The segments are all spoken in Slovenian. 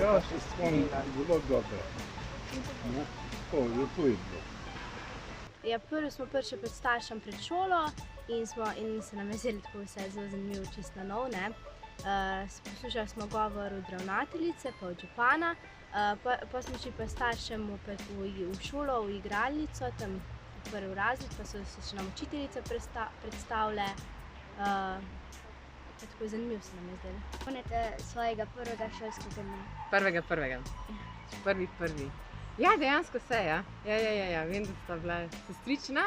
Ja se spomnim zelo dobro. No, tako je bilo. Ja, prvi smo prišli pred staršem pred šolo in se nam je zdelo tako vse zelo zanimivo, čisto na nov, ne. Poslušali smo govor od ravnateljice pa od župana, pa smo šli pa s staršem v šolo, v igralnico, tam v prvi razred, pa so se še nam učiteljice predstavile. Tako zanimivo se nam je zdelo. Spomnite svojega prvega šolskega dne? Prvega. Prvi. Ja, dejansko se, ja. Ja. Vem, da sta bila sestrična,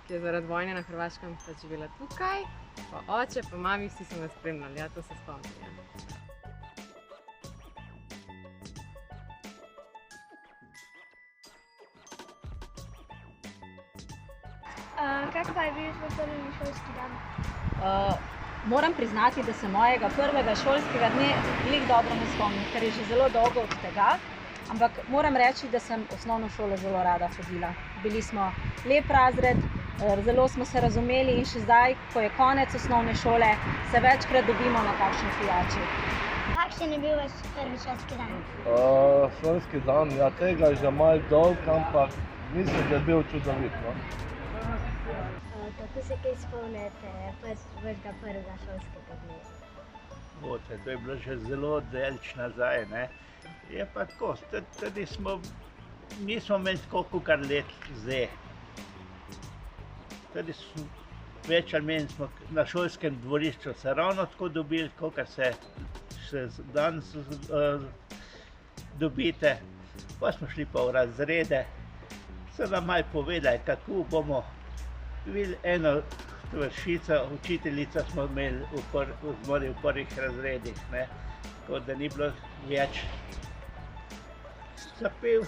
ki je zaradi vojne na Hrvaškem pač živela tukaj, pa oče, pa mami, vsi so nas spremljali, ja, to se spomnim, ja. Kak pa je bil tvoj prvi šolski dan? Moram priznati, da se mojega prvega šolskega dne glih dobro ne spomnim, ker je že zelo dolgo od tega. Ampak moram reči, da sem osnovno šolo zelo rada hodila. Bili smo lep razred, zelo smo se razumeli in še zdaj, ko je konec osnovne šole, se večkrat dobimo na kakšni pijači. Kakšen je bil vaš prvi šolski dan? Šolski dan, ja, tega je že malo dolg, ampak mislim, da je bil čudovit, no. Kako se kaj spomnite vašega prvega šolskega dne? Mogoče, to je bilo že zelo daleč nazaj, ne. Je pa tako, tudi nismo imeli tako kakor let zdaj. Tudi več ali manj smo na šolskem dvorišču se ravno tako dobili, kakor se še danes dobite. Pa smo šli pa v razrede, so nam malo povedali, kako bomo videli eno vršico, učiteljico smo imeli v prvih razredih, ne. Tako da ni bilo več zapev,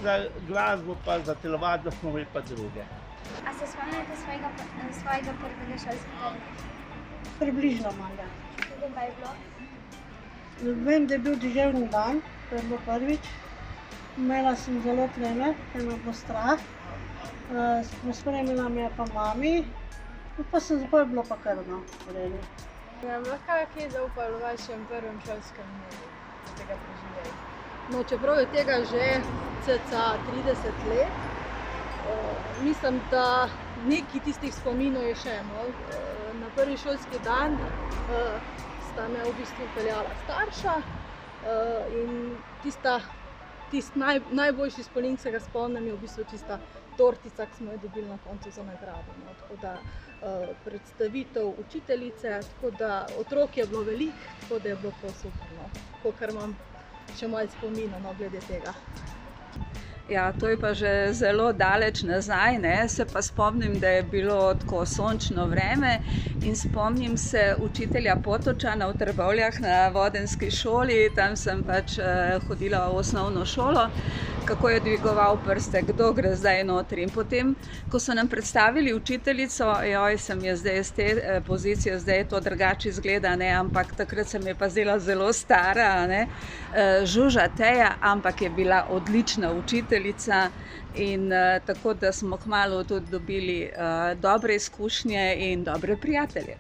za glasbo pa za telovadbo smo imeli pa druge. A se spomnite svojega prvega šolskega dne? Približno malo. Kako pa je bilo? Vem, da je bil deževni dan, to je bilo prvič. Imela sem zelo treme, ker me bo strah. Spremila me je pa mami, pa je bilo pa kar v redu. Lahko kaj zaupali v vašem prvem šolskem dnevu, da ste ga preživeli? No, čeprav je tega že cca 30 let, mislim, da nekaj tistih spominov je še, no. Na prvi šolski dan sta me v bistvu peljala starša in tisti najboljši spomin, ki se ga spomnim, je v bistvu tista tortica, ki smo jo dobili na koncu za nagrado, no. Tako da predstavitev učiteljice, tako da otrok je bilo veliko, tako da je bilo to super, no. Kakor imam še malo spominov, no, glede tega. Ja, to je pa že zelo daleč nazaj, ne, se pa spomnim, da je bilo tako sončno vreme in spomnim se učitelja Potočana v Trbovljah na vodenski šoli, tam sem pač hodila v osnovno šolo, kako je dvigoval prste, kdo gre zdaj notri. In potem, ko so nam predstavili učiteljico, se mi je zdaj z te pozicije, zdaj to drugače izgleda, ne, ampak takrat se mi je pa zdela zelo stara, ne, Žuža Teja, ampak je bila odlična učiteljica in tako da smo kmalu tudi dobili dobre izkušnje in dobre prijatelje.